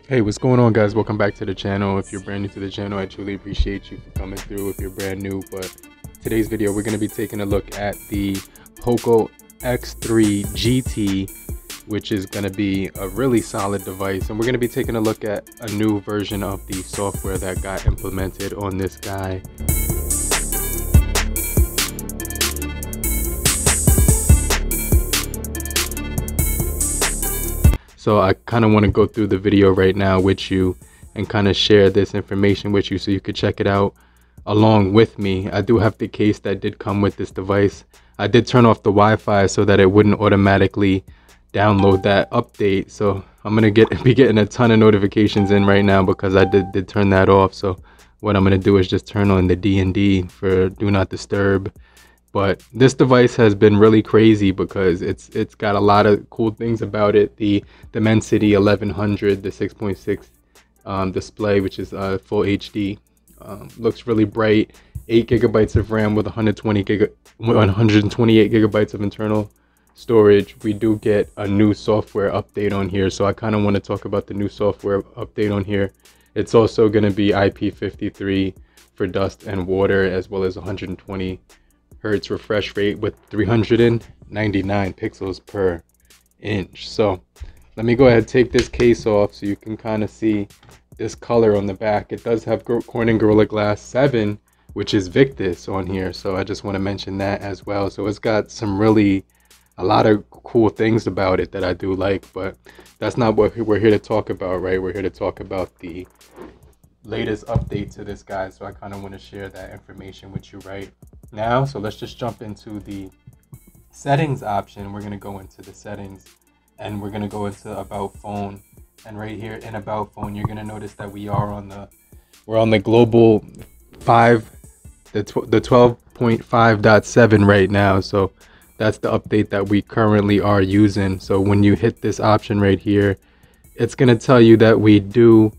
Hey, what's going on, guys? Welcome back to the channel. If you're brand new to the channel, I truly appreciate you for coming through. If you're brand new, but today's video we're going to be taking a look at the Poco X3 GT, which is going to be a really solid device, and we're going to be taking a look at a new version of the software that got implemented on this guy. So I kind of want to go through the video right now with you and kind of share this information with you so you could check it out along with me. I do have the case that did come with this device. I did turn off the Wi-Fi so that it wouldn't automatically download that update. So I'm going to be getting a ton of notifications in right now because I did turn that off. So what I'm going to do is just turn on the D&D for Do Not Disturb. But this device has been really crazy because it's got a lot of cool things about it. The Dimensity 1100, the 6.6 display, which is full HD, looks really bright. 8 gigabytes of RAM with 128 gigabytes of internal storage. We do get a new software update on here, so I kind of want to talk about the new software update on here. It's also going to be IP53 for dust and water, as well as 120 hertz refresh rate with 399 pixels per inch. So let me go ahead and take this case off so you can kind of see this color on the back. It does have Corning Gorilla Glass 7, which is Victus on here, so I just want to mention that as well. So it's got a lot of cool things about it that I do like, but that's not what we're here to talk about, right? We're here to talk about the latest update to this guy, so I kind of want to share that information with you right now. So let's just jump into the settings option. We're going to go into the settings and we're going to go into About Phone, and right here in About Phone you're going to notice that we're on the global 5, the 12.5.7 right now. So that's the update that we currently are using. So when you hit this option right here, it's going to tell you that we do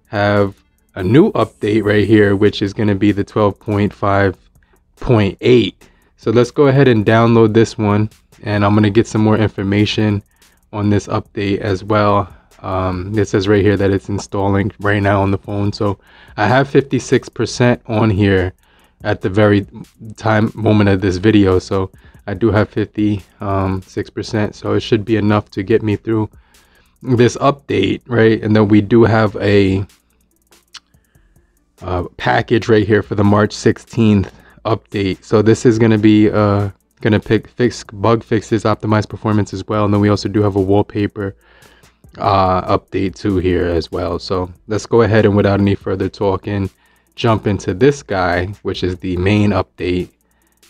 have a new update right here, which is going to be the 12.5.8. So let's go ahead and download this one, and I'm going to get some more information on this update as well. It says right here that it's installing right now on the phone. So I have 56% on here at the very moment of this video. So I do have 56%. So it should be enough to get me through this update, right? And then we do have a package right here for the March 16th update. So this is going to be fix bug fixes, optimize performance as well, and then we also do have a wallpaper update too here as well. So let's go ahead and without any further talking jump into this guy, which is the main update,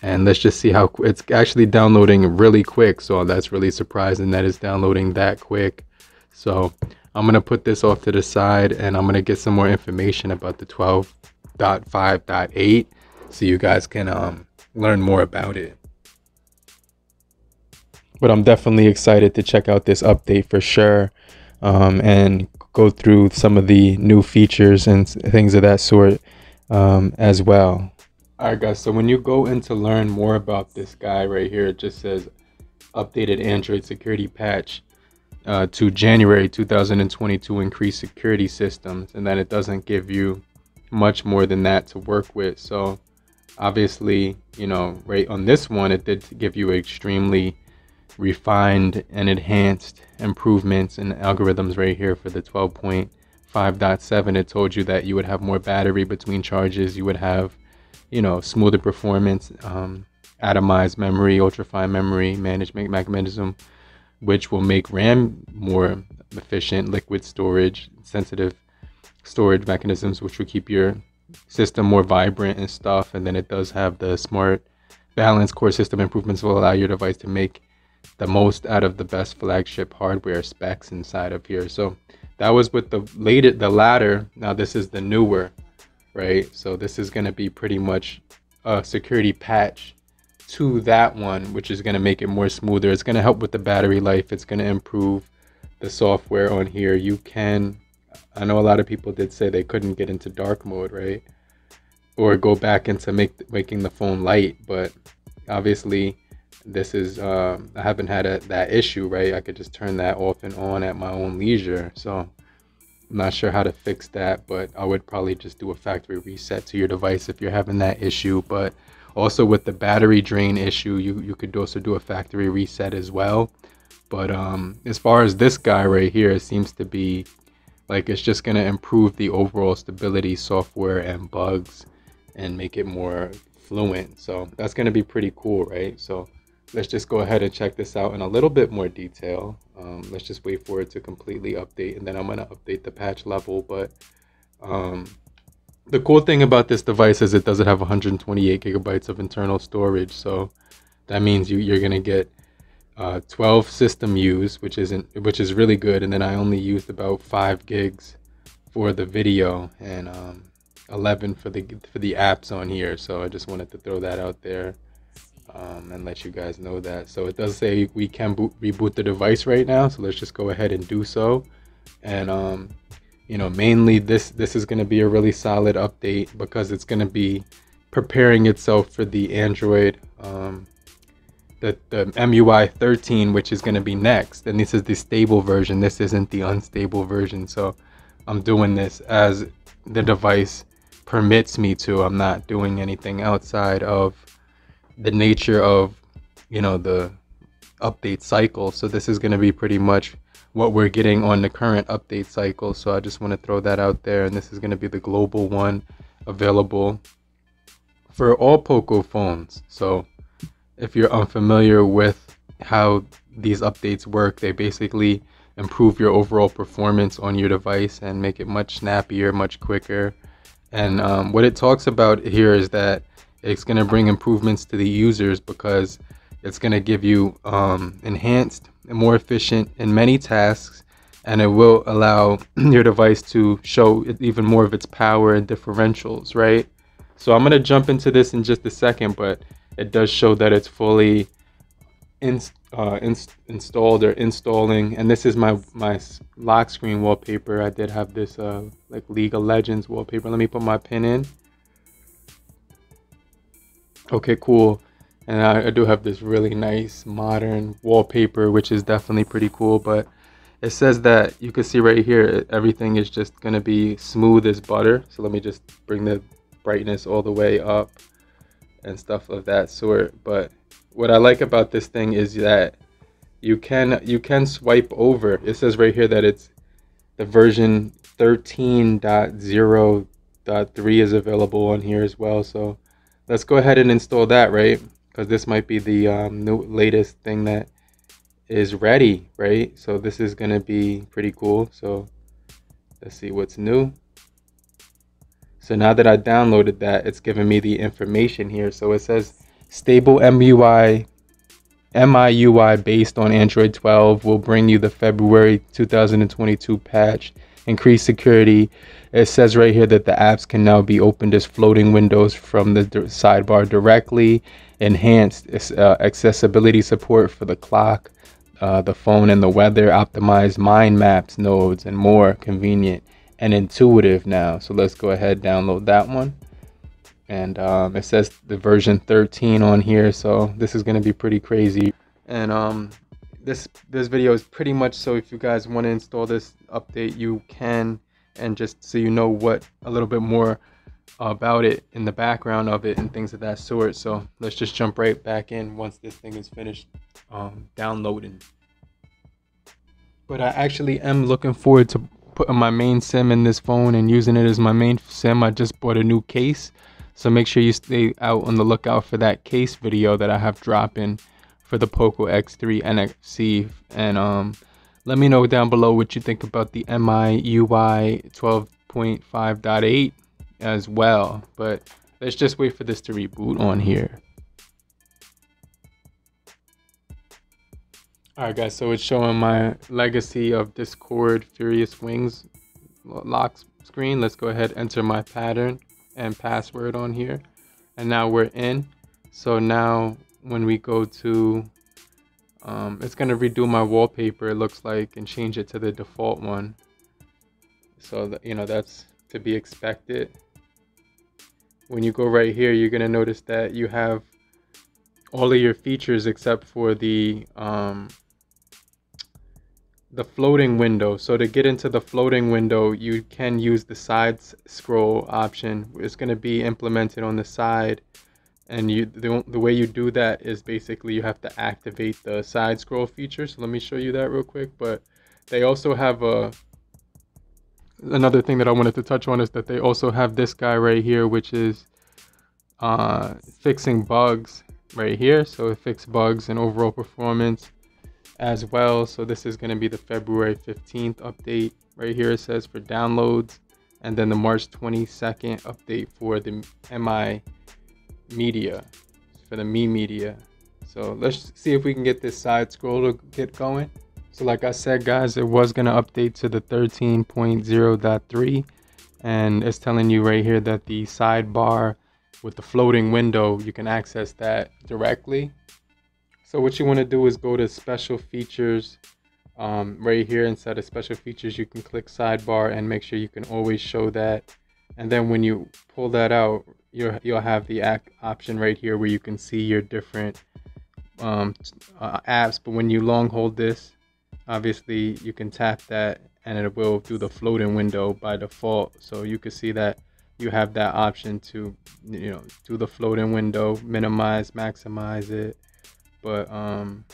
and let's just see how it's actually downloading really quick. So that's really surprising that it's downloading that quick. So I'm going to put this off to the side and I'm going to get some more information about the 12.5.8 so you guys can learn more about it. But I'm definitely excited to check out this update for sure, and go through some of the new features and things of that sort as well. Alright guys, so when you go in to learn more about this guy right here, it just says updated Android security patch to January 2022 increased security systems, and then it doesn't give you much more than that to work with. So obviously, you know, right on this one it did give you extremely refined and enhanced improvements and algorithms right here for the 12.5.7. It told you that you would have more battery between charges, you would have, you know, smoother performance, atomized memory, ultra-fine memory management mechanism, which will make RAM more efficient, liquid storage, sensitive storage mechanisms, which will keep your system more vibrant and stuff. And then it does have the smart balance core system improvements, will allow your device to make the most out of the best flagship hardware specs inside of here. So that was with the latter. Now this is the newer, right? So this is going to be pretty much a security patch to that one, which is going to make it more smoother. It's going to help with the battery life. It's going to improve the software on here. You can, I know a lot of people did say they couldn't get into dark mode, right? Or go back into making the phone light, but obviously this is I haven't had that issue, right? I could just turn that off and on at my own leisure. So Not sure how to fix that, but I would probably just do a factory reset to your device if you're having that issue. But also with the battery drain issue, you could also do a factory reset as well. But as far as this guy right here, it seems to be like it's just gonna improve the overall stability software and bugs and make it more fluent. So that's gonna be pretty cool, right? So let's just go ahead and check this out in a little bit more detail. Let's just wait for it to completely update, and then I'm gonna update the patch level. But the cool thing about this device is it doesn't have 128 gigabytes of internal storage. So that means you're gonna get 12 system use, which is really good. And then I only used about 5 gigs for the video, and 11 for the apps on here. So I just wanted to throw that out there and let you guys know that. So it does say we can reboot the device right now, so let's just go ahead and do so. And you know, mainly this is going to be a really solid update because it's going to be preparing itself for the Android the MIUI 13, which is going to be next. And this is the stable version, this isn't the unstable version. So I'm doing this as the device permits me to. I'm not doing anything outside of the nature of, you know, the update cycle. So this is going to be pretty much what we're getting on the current update cycle. So I just want to throw that out there, and this is going to be the global one available for all Poco phones. So if you're unfamiliar with how these updates work, they basically improve your overall performance on your device and make it much snappier, much quicker. And what it talks about here is that it's going to bring improvements to the users because it's going to give you enhanced and more efficient in many tasks, and it will allow your device to show even more of its power and differentials, right? So I'm going to jump into this in just a second, but it does show that it's fully installed or installing. And this is my lock screen wallpaper. I did have this like League of Legends wallpaper. Let me put my pin in. Okay, cool. And I do have this really nice modern wallpaper, which is definitely pretty cool. But it says that you can see right here, everything is just going to be smooth as butter. So let me just bring the brightness all the way up and stuff of that sort. But what I like about this thing is that you can swipe over. It says right here that it's the version 13.0.3 is available on here as well. So let's go ahead and install that, right? Because this might be the new latest thing that is ready, right? So this is gonna be pretty cool. So let's see what's new. So now that I downloaded that, it's giving me the information here. So it says stable MIUI based on Android 12 will bring you the February 2022 patch. Increased security. It says right here that the apps can now be opened as floating windows from the sidebar directly. Enhanced accessibility support for the clock, the phone, and the weather. Optimized mind maps, nodes, and more convenient and intuitive now. So let's go ahead and download that one. And it says the version 13 on here, so this is going to be pretty crazy. And this video is pretty much so if you guys want to install this update, you can, and just so you know what a little bit more about it in the background of it and things of that sort. So let's just jump right back in once this thing is finished downloading. But I actually am looking forward to putting my main SIM in this phone and using it as my main SIM. I just bought a new case, so make sure you stay out on the lookout for that case video that I have dropping for the Poco X3 NFC. And let me know down below what you think about the MIUI 12.5.8 as well. But let's just wait for this to reboot on here. Alright guys, so it's showing my Legacy of Discord Furious Wings lock screen. Let's go ahead, enter my pattern and password on here. And now we're in. So now when we go to, it's going to redo my wallpaper, it looks like, and change it to the default one. So that, you know, that's to be expected. When you go right here, you're going to notice that you have all of your features except for the the floating window. So to get into the floating window, you can use the side scroll option. It's going to be implemented on the side, and the way you do that is basically you have to activate the side scroll feature. So let me show you that real quick. But they also have another thing that I wanted to touch on is that they also have this guy right here, which is fixing bugs right here. So it fixes bugs and overall performance as well. So this is going to be the February 15th update right here. It says for downloads, and then the March 22nd update for the MI media, for the Me Media. So let's see if we can get this side scroll to get going. So like I said, guys, it was going to update to the 13.0.3, and it's telling you right here that the sidebar with the floating window, you can access that directly. So what you want to do is go to special features. Right here inside of special features, you can click sidebar and make sure you can always show that. And then when you pull that out, you'll have the option right here where you can see your different apps. But when you long hold this, obviously you can tap that and it will do the floating window by default. So you can see that you have that option to, do the floating window, minimize, maximize it. But and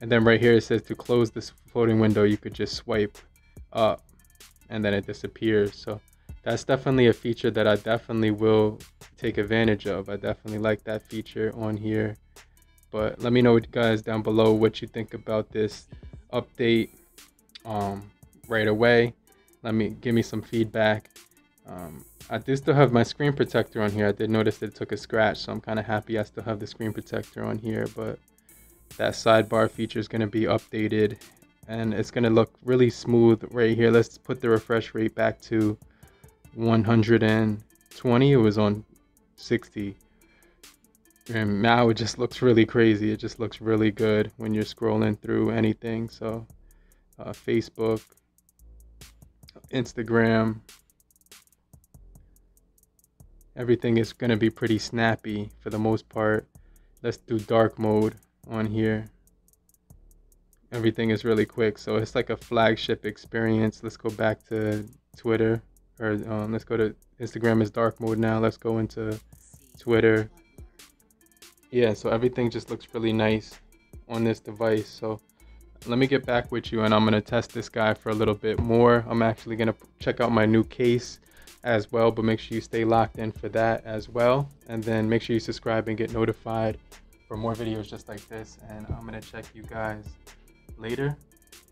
then right here it says to close this floating window, you could just swipe up and then it disappears. So that's definitely a feature that I definitely will take advantage of. I definitely like that feature on here. But let me know, guys, down below what you think about this update right away. Give me some feedback. I do still have my screen protector on here. I did notice that it took a scratch, so I'm kind of happy I still have the screen protector on here. But that sidebar feature is going to be updated, and it's going to look really smooth right here. Let's put the refresh rate back to 120. It was on 60. And now it just looks really crazy. It just looks really good when you're scrolling through anything. So Facebook, Instagram, everything is going to be pretty snappy for the most part. Let's do dark mode on here. Everything is really quick, so it's like a flagship experience. Let's go back to Twitter, or let's go to Instagram is dark mode now. Let's go into Twitter. Yeah, so everything just looks really nice on this device. So let me get back with you, and I'm going to test this guy for a little bit more. I'm actually going to check out my new case as well, but make sure you stay locked in for that as well. And then make sure you subscribe and get notified for more videos just like this. And I'm going to check you guys later.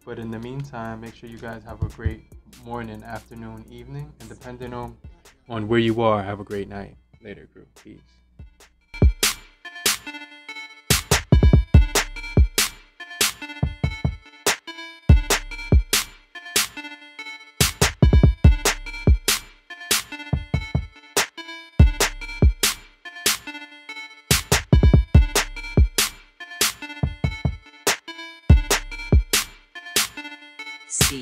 But in the meantime, make sure you guys have a great morning, afternoon, evening, and depending on where you are, have a great night. Later, group. Peace. See?